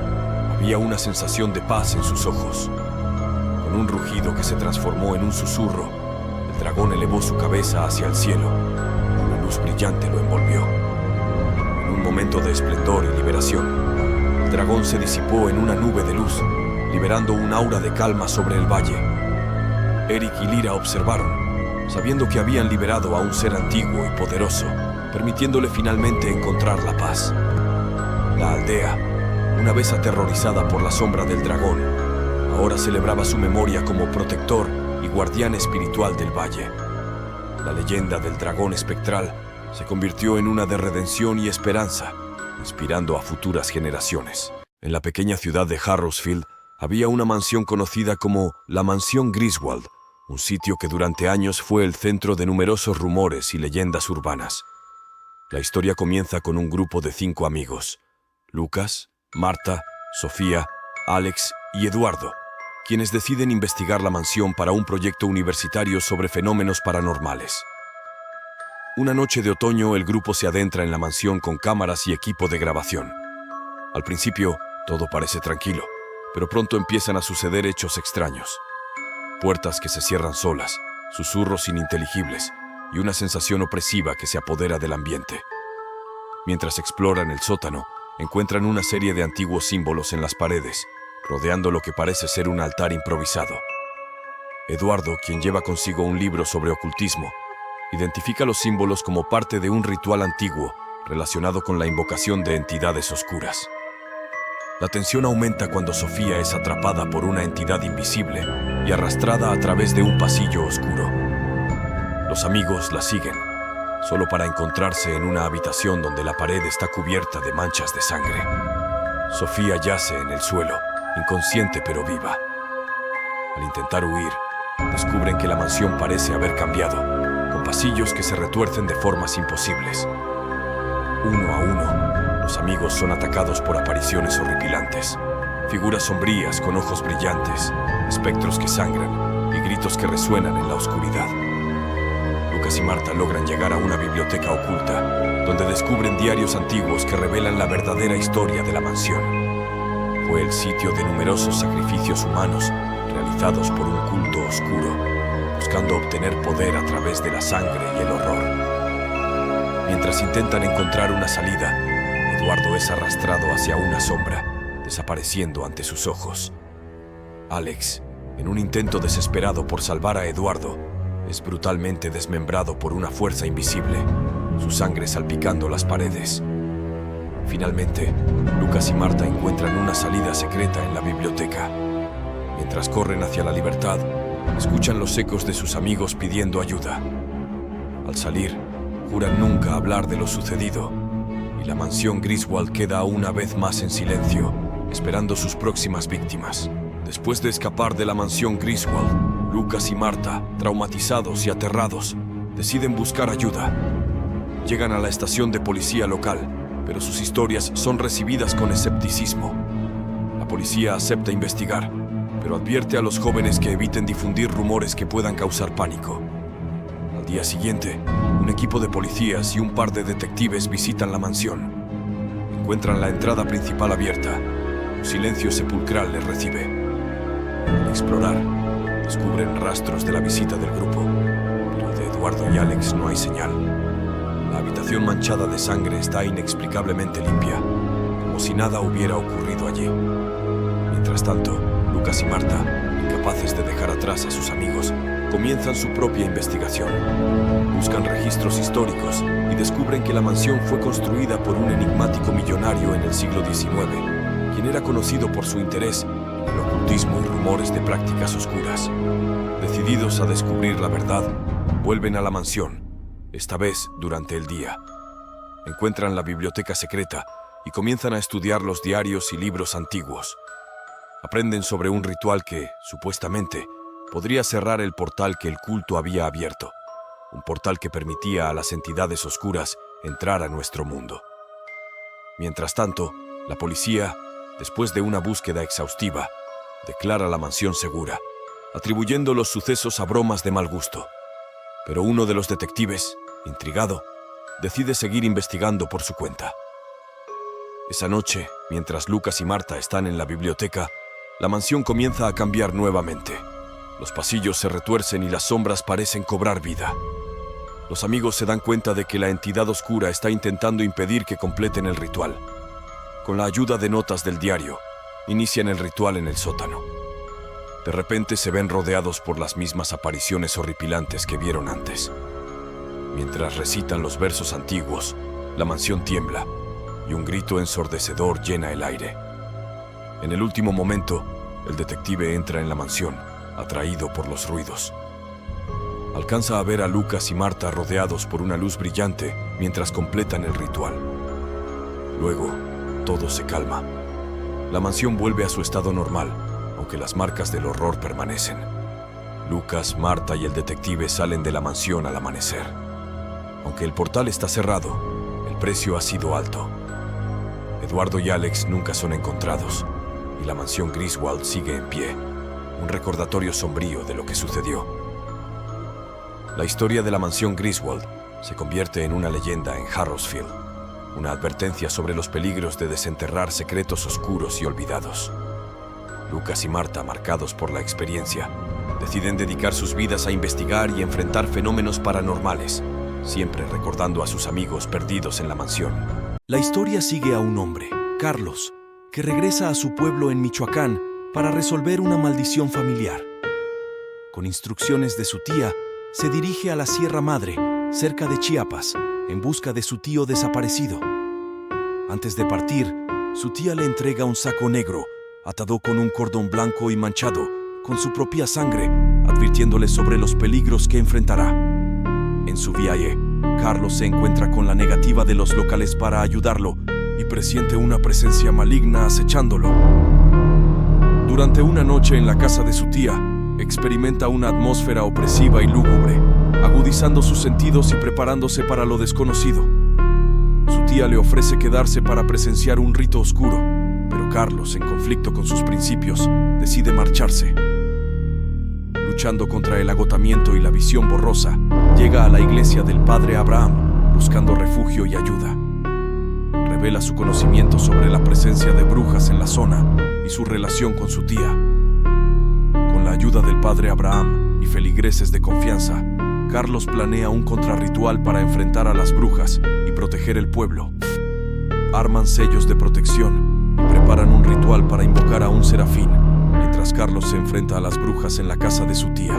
había una sensación de paz en sus ojos. Con un rugido que se transformó en un susurro, el dragón elevó su cabeza hacia el cielo. Una luz brillante lo envolvió. En un momento de esplendor y liberación, el dragón se disipó en una nube de luz, liberando un aura de calma sobre el valle. Eric y Lyra observaron, sabiendo que habían liberado a un ser antiguo y poderoso, permitiéndole finalmente encontrar la paz. La aldea, una vez aterrorizada por la sombra del dragón, ahora celebraba su memoria como protector y guardián espiritual del valle. La leyenda del dragón espectral se convirtió en una de redención y esperanza, inspirando a futuras generaciones. En la pequeña ciudad de Harrowsfield había una mansión conocida como la Mansión Griswold, un sitio que durante años fue el centro de numerosos rumores y leyendas urbanas. La historia comienza con un grupo de 5 amigos: Lucas, Marta, Sofía, Alex y Eduardo, quienes deciden investigar la mansión para un proyecto universitario sobre fenómenos paranormales. Una noche de otoño, el grupo se adentra en la mansión con cámaras y equipo de grabación. Al principio, todo parece tranquilo, pero pronto empiezan a suceder hechos extraños. Puertas que se cierran solas, susurros ininteligibles y una sensación opresiva que se apodera del ambiente. Mientras exploran el sótano, encuentran una serie de antiguos símbolos en las paredes, rodeando lo que parece ser un altar improvisado. Eduardo, quien lleva consigo un libro sobre ocultismo, identifica los símbolos como parte de un ritual antiguo relacionado con la invocación de entidades oscuras. La tensión aumenta cuando Sofía es atrapada por una entidad invisible y arrastrada a través de un pasillo oscuro. Los amigos la siguen, solo para encontrarse en una habitación donde la pared está cubierta de manchas de sangre. Sofía yace en el suelo, inconsciente pero viva. Al intentar huir, descubren que la mansión parece haber cambiado, con pasillos que se retuercen de formas imposibles. Uno a uno, los amigos son atacados por apariciones horripilantes, figuras sombrías con ojos brillantes, espectros que sangran y gritos que resuenan en la oscuridad. Lucas y Marta logran llegar a una biblioteca oculta, donde descubren diarios antiguos que revelan la verdadera historia de la mansión. Fue el sitio de numerosos sacrificios humanos realizados por un culto oscuro, buscando obtener poder a través de la sangre y el horror. Mientras intentan encontrar una salida, Eduardo es arrastrado hacia una sombra, desapareciendo ante sus ojos. Alex, en un intento desesperado por salvar a Eduardo, es brutalmente desmembrado por una fuerza invisible, su sangre salpicando las paredes. Finalmente, Lucas y Marta encuentran una salida secreta en la biblioteca. Mientras corren hacia la libertad, escuchan los ecos de sus amigos pidiendo ayuda. Al salir, juran nunca hablar de lo sucedido, y la mansión Griswold queda una vez más en silencio, esperando sus próximas víctimas. Después de escapar de la mansión Griswold, Lucas y Marta, traumatizados y aterrados, deciden buscar ayuda. Llegan a la estación de policía local, pero sus historias son recibidas con escepticismo. La policía acepta investigar, pero advierte a los jóvenes que eviten difundir rumores que puedan causar pánico. Al día siguiente, un equipo de policías y un par de detectives visitan la mansión. Encuentran la entrada principal abierta. Un silencio sepulcral les recibe. Al explorar, descubren rastros de la visita del grupo, pero de Eduardo y Alex no hay señal. La habitación manchada de sangre está inexplicablemente limpia, como si nada hubiera ocurrido allí. Mientras tanto, Lucas y Marta, incapaces de dejar atrás a sus amigos, comienzan su propia investigación. Buscan registros históricos y descubren que la mansión fue construida por un enigmático millonario en el siglo XIX, quien era conocido por su interés en el ocultismo y rumores de prácticas oscuras. Decididos a descubrir la verdad, vuelven a la mansión, esta vez durante el día. Encuentran la biblioteca secreta y comienzan a estudiar los diarios y libros antiguos. Aprenden sobre un ritual que, supuestamente, podría cerrar el portal que el culto había abierto, un portal que permitía a las entidades oscuras entrar a nuestro mundo. Mientras tanto, la policía, después de una búsqueda exhaustiva, declara la mansión segura, atribuyendo los sucesos a bromas de mal gusto. Pero uno de los detectives, intrigado, decide seguir investigando por su cuenta. Esa noche, mientras Lucas y Marta están en la biblioteca, la mansión comienza a cambiar nuevamente. Los pasillos se retuercen y las sombras parecen cobrar vida. Los amigos se dan cuenta de que la entidad oscura está intentando impedir que completen el ritual. Con la ayuda de notas del diario, inician el ritual en el sótano. De repente se ven rodeados por las mismas apariciones horripilantes que vieron antes. Mientras recitan los versos antiguos, la mansión tiembla y un grito ensordecedor llena el aire. En el último momento, el detective entra en la mansión, atraído por los ruidos. Alcanza a ver a Lucas y Marta rodeados por una luz brillante mientras completan el ritual. Luego, todo se calma. La mansión vuelve a su estado normal, aunque las marcas del horror permanecen. Lucas, Marta y el detective salen de la mansión al amanecer. Aunque el portal está cerrado, el precio ha sido alto. Eduardo y Alex nunca son encontrados, y la mansión Griswold sigue en pie, un recordatorio sombrío de lo que sucedió. La historia de la mansión Griswold se convierte en una leyenda en Harrowsfield, una advertencia sobre los peligros de desenterrar secretos oscuros y olvidados. Lucas y Marta, marcados por la experiencia, deciden dedicar sus vidas a investigar y enfrentar fenómenos paranormales, siempre recordando a sus amigos perdidos en la mansión. La historia sigue a un hombre, Carlos, que regresa a su pueblo en Michoacán para resolver una maldición familiar. Con instrucciones de su tía, se dirige a la Sierra Madre, cerca de Chiapas, en busca de su tío desaparecido. Antes de partir, su tía le entrega un saco negro, atado con un cordón blanco y manchado, con su propia sangre, advirtiéndole sobre los peligros que enfrentará. En su viaje, Carlos se encuentra con la negativa de los locales para ayudarlo y presiente una presencia maligna acechándolo. Durante una noche en la casa de su tía, experimenta una atmósfera opresiva y lúgubre, agudizando sus sentidos y preparándose para lo desconocido. Su tía le ofrece quedarse para presenciar un rito oscuro, pero Carlos, en conflicto con sus principios, decide marcharse. Luchando contra el agotamiento y la visión borrosa, llega a la iglesia del Padre Abraham, buscando refugio y ayuda. Revela su conocimiento sobre la presencia de brujas en la zona y su relación con su tía. Con la ayuda del Padre Abraham y feligreses de confianza, Carlos planea un contrarritual para enfrentar a las brujas y proteger el pueblo. Arman sellos de protección y preparan un ritual para invocar a un serafín, mientras Carlos se enfrenta a las brujas en la casa de su tía.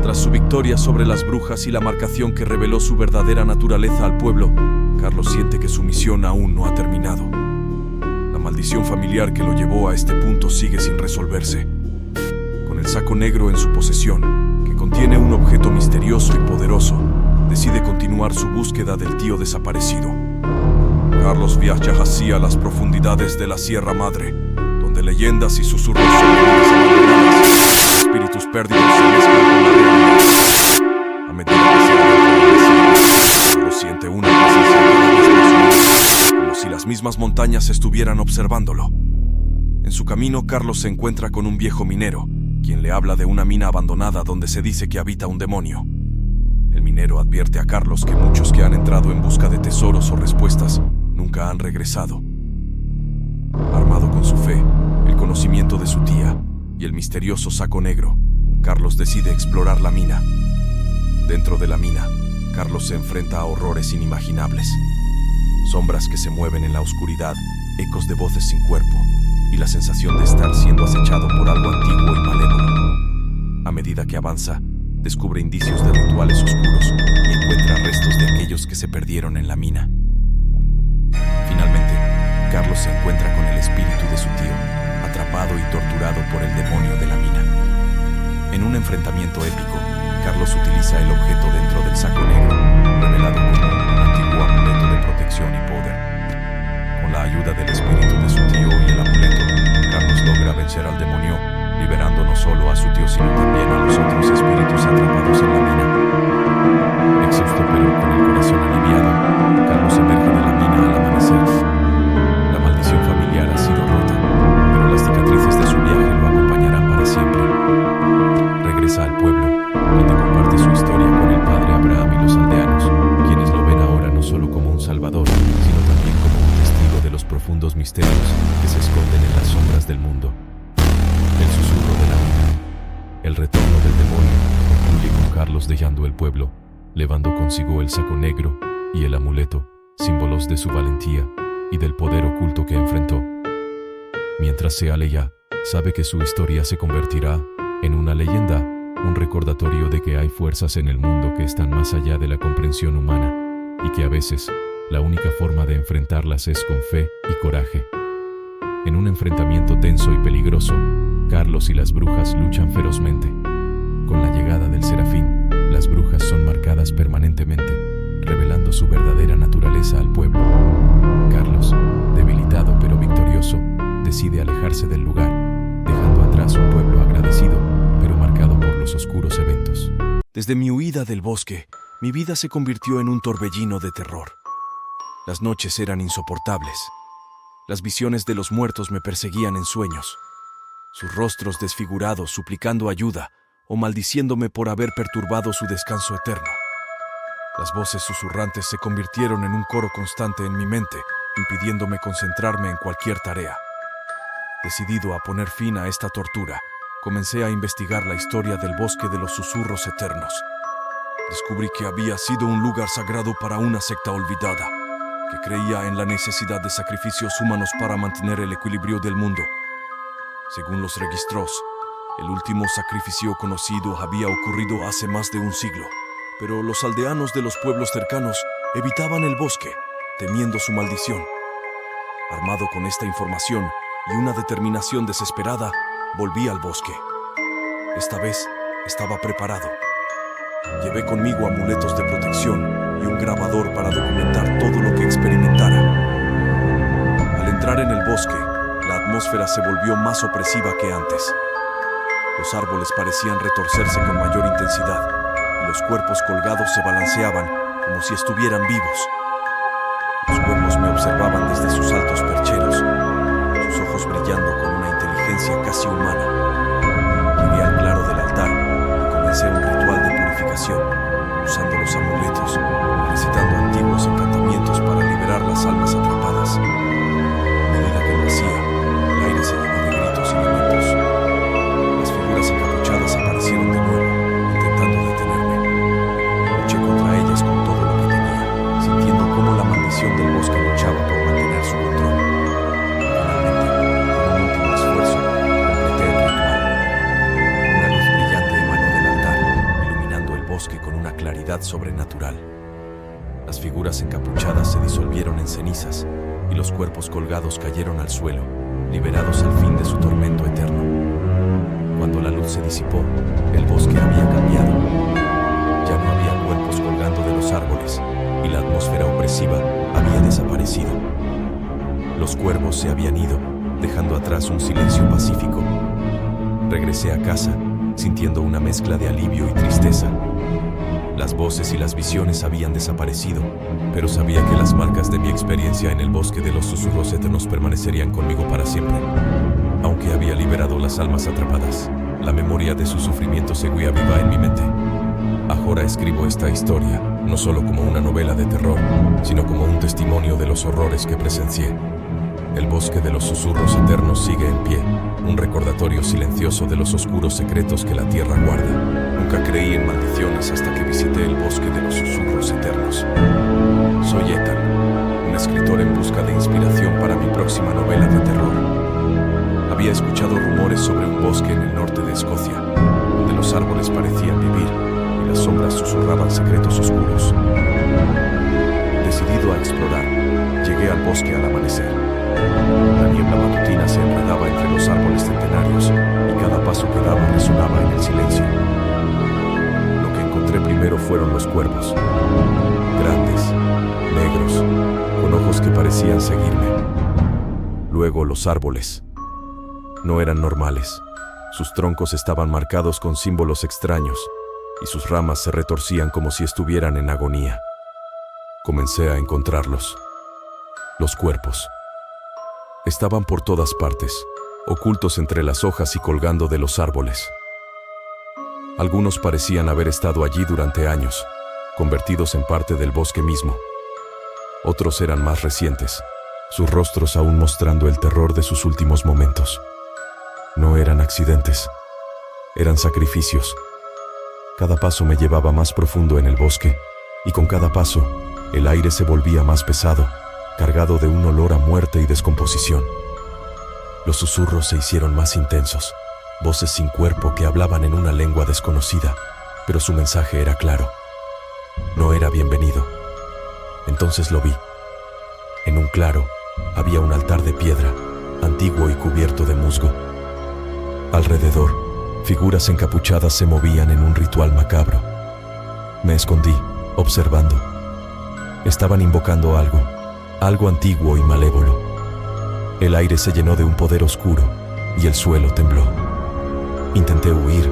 Tras su victoria sobre las brujas y la marcación que reveló su verdadera naturaleza al pueblo, Carlos siente que su misión aún no ha terminado. La maldición familiar que lo llevó a este punto sigue sin resolverse. Con el saco negro en su posesión, que contiene un objeto misterioso y poderoso, decide continuar su búsqueda del tío desaparecido. Carlos viaja hacia las profundidades de la Sierra Madre, donde leyendas y susurros sobre vidas abandonadas, espíritus perdidos se mezclan con la realidad. A medida que se adentra en la sierra, Carlos siente una presencia cada vez más unida, como si las mismas montañas estuvieran observándolo. En su camino, Carlos se encuentra con un viejo minero, quien le habla de una mina abandonada donde se dice que habita un demonio. El minero advierte a Carlos que muchos que han entrado en busca de tesoros o respuestas nunca han regresado. Armado con su fe, el conocimiento de su tía y el misterioso saco negro, Carlos decide explorar la mina. Dentro de la mina, Carlos se enfrenta a horrores inimaginables. Sombras que se mueven en la oscuridad, ecos de voces sin cuerpo y la sensación de estar siendo acechado por algo antiguo y malévolo. A medida que avanza, descubre indicios de rituales oscuros y encuentra restos de aquellos que se perdieron en la mina. Finalmente, Carlos se encuentra con el espíritu de su tío, atrapado y torturado por el demonio de la mina. En un enfrentamiento épico, Carlos utiliza el objeto dentro del saco negro, revelado como un antiguo amuleto de protección y poder. Con la ayuda del espíritu de su tío y el amuleto, Carlos logra vencer al demonio, liberando no solo a su tío sino también a los otros espíritus atrapados en la mina. Exhausto pero con el corazón aliviado, Carlos emerge de la mina al amanecer. La maldición familiar ha sido rota, pero las cicatrices de su viaje lo acompañarán para siempre. Regresa al pueblo, donde comparte su historia con el Padre Abraham y los aldeanos, quienes lo ven ahora no solo como un salvador, sino también como un testigo de los profundos misterios que se esconden en las sombras del mundo. El susurro de la mina, el retorno del demonio, concluye con Carlos dejando el pueblo, llevando consigo el saco negro y el amuleto, símbolos de su valentía y del poder oculto que enfrentó. Mientras se aleja, sabe que su historia se convertirá en una leyenda, un recordatorio de que hay fuerzas en el mundo que están más allá de la comprensión humana y que a veces la única forma de enfrentarlas es con fe y coraje. En un enfrentamiento tenso y peligroso, Carlos y las brujas luchan ferozmente. Con la llegada del serafín, las brujas son marcadas permanentemente, revelando su verdadera naturaleza al pueblo. Carlos, debilitado pero victorioso, decide alejarse del lugar, dejando atrás un pueblo agradecido, pero marcado por los oscuros eventos. Desde mi huida del bosque, mi vida se convirtió en un torbellino de terror. Las noches eran insoportables. Las visiones de los muertos me perseguían en sueños, sus rostros desfigurados suplicando ayuda o maldiciéndome por haber perturbado su descanso eterno. Las voces susurrantes se convirtieron en un coro constante en mi mente, impidiéndome concentrarme en cualquier tarea. Decidido a poner fin a esta tortura, comencé a investigar la historia del bosque de los susurros eternos. Descubrí que había sido un lugar sagrado para una secta olvidada, que creía en la necesidad de sacrificios humanos para mantener el equilibrio del mundo. Según los registros, el último sacrificio conocido había ocurrido hace más de un siglo, pero los aldeanos de los pueblos cercanos evitaban el bosque, temiendo su maldición. Armado con esta información y una determinación desesperada, volví al bosque. Esta vez estaba preparado. Llevé conmigo amuletos de protección y un grabador para documentar todo lo que experimentara. Al entrar en el bosque, la atmósfera se volvió más opresiva que antes. Los árboles parecían retorcerse con mayor intensidad y los cuerpos colgados se balanceaban como si estuvieran vivos. Los cuervos me observaban desde sus altos percheros, sus ojos brillando con una inteligencia casi humana. Llegué al claro del altar y comencé un ritual de purificación, usando los amuletos y recitando antiguos encantamientos para liberar las almas atrapadas. A medida que lo hacía, el aire se llenó de gritos y lamentos. Las figuras encapuchadas aparecieron de nuevo, intentando detenerme. Luché contra ellas con todo lo que tenía, sintiendo cómo la maldición del bosque luchaba por mantener su control. Finalmente, con un último esfuerzo, completé el ritual. Una luz brillante emanó del altar, iluminando el bosque con una claridad sobrenatural. Las figuras encapuchadas se disolvieron en cenizas y los cuerpos colgados cayeron al suelo, liberados al fin de su tormento eterno. Cuando la luz se disipó, el bosque había cambiado. Ya no había cuerpos colgando de los árboles y la atmósfera opresiva había desaparecido. Los cuervos se habían ido, dejando atrás un silencio pacífico. Regresé a casa, sintiendo una mezcla de alivio y tristeza. Las voces y las visiones habían desaparecido, pero sabía que las marcas de mi experiencia en el bosque de los susurros eternos permanecerían conmigo para siempre. Aunque había liberado las almas atrapadas, la memoria de su sufrimiento seguía viva en mi mente. Ahora escribo esta historia, no solo como una novela de terror, sino como un testimonio de los horrores que presencié. El bosque de los susurros eternos sigue en pie, un recordatorio silencioso de los oscuros secretos que la tierra guarda. Nunca creí en maldiciones hasta que visité el bosque de los susurros eternos. Soy Ethan, un escritor en busca de inspiración para mi próxima novela de terror. Había escuchado rumores sobre un bosque en el norte de Escocia, donde los árboles parecían vivir y las sombras susurraban secretos oscuros. Decidido a explorar, llegué al bosque al amanecer. La niebla matutina se enredaba entre los árboles centenarios y cada paso que daba resonaba en el silencio. Lo que encontré primero fueron los cuervos, grandes, negros, con ojos que parecían seguirme. Luego los árboles. No eran normales. Sus troncos estaban marcados con símbolos extraños y sus ramas se retorcían como si estuvieran en agonía. Comencé a encontrarlos. Los cuerpos. Estaban por todas partes, ocultos entre las hojas y colgando de los árboles. Algunos parecían haber estado allí durante años, convertidos en parte del bosque mismo. Otros eran más recientes, sus rostros aún mostrando el terror de sus últimos momentos. No eran accidentes, eran sacrificios. Cada paso me llevaba más profundo en el bosque, y con cada paso, el aire se volvía más pesado, cargado de un olor a muerte y descomposición. Los susurros se hicieron más intensos, voces sin cuerpo que hablaban en una lengua desconocida, pero su mensaje era claro. No era bienvenido. Entonces lo vi. En un claro, había un altar de piedra, antiguo y cubierto de musgo. Alrededor, figuras encapuchadas se movían en un ritual macabro. Me escondí, observando. Estaban invocando algo antiguo y malévolo. El aire se llenó de un poder oscuro y el suelo tembló. Intenté huir,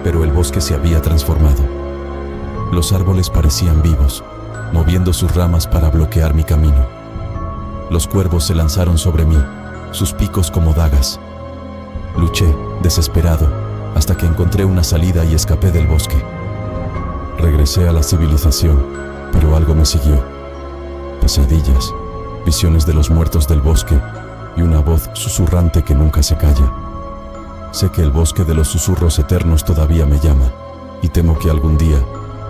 pero el bosque se había transformado. Los árboles parecían vivos, moviendo sus ramas para bloquear mi camino. Los cuervos se lanzaron sobre mí, sus picos como dagas. Luché, desesperado, hasta que encontré una salida y escapé del bosque. Regresé a la civilización, pero algo me siguió. Pesadillas, visiones de los muertos del bosque y una voz susurrante que nunca se calla. Sé que el bosque de los susurros eternos todavía me llama y temo que algún día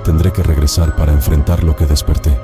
tendré que regresar para enfrentar lo que desperté.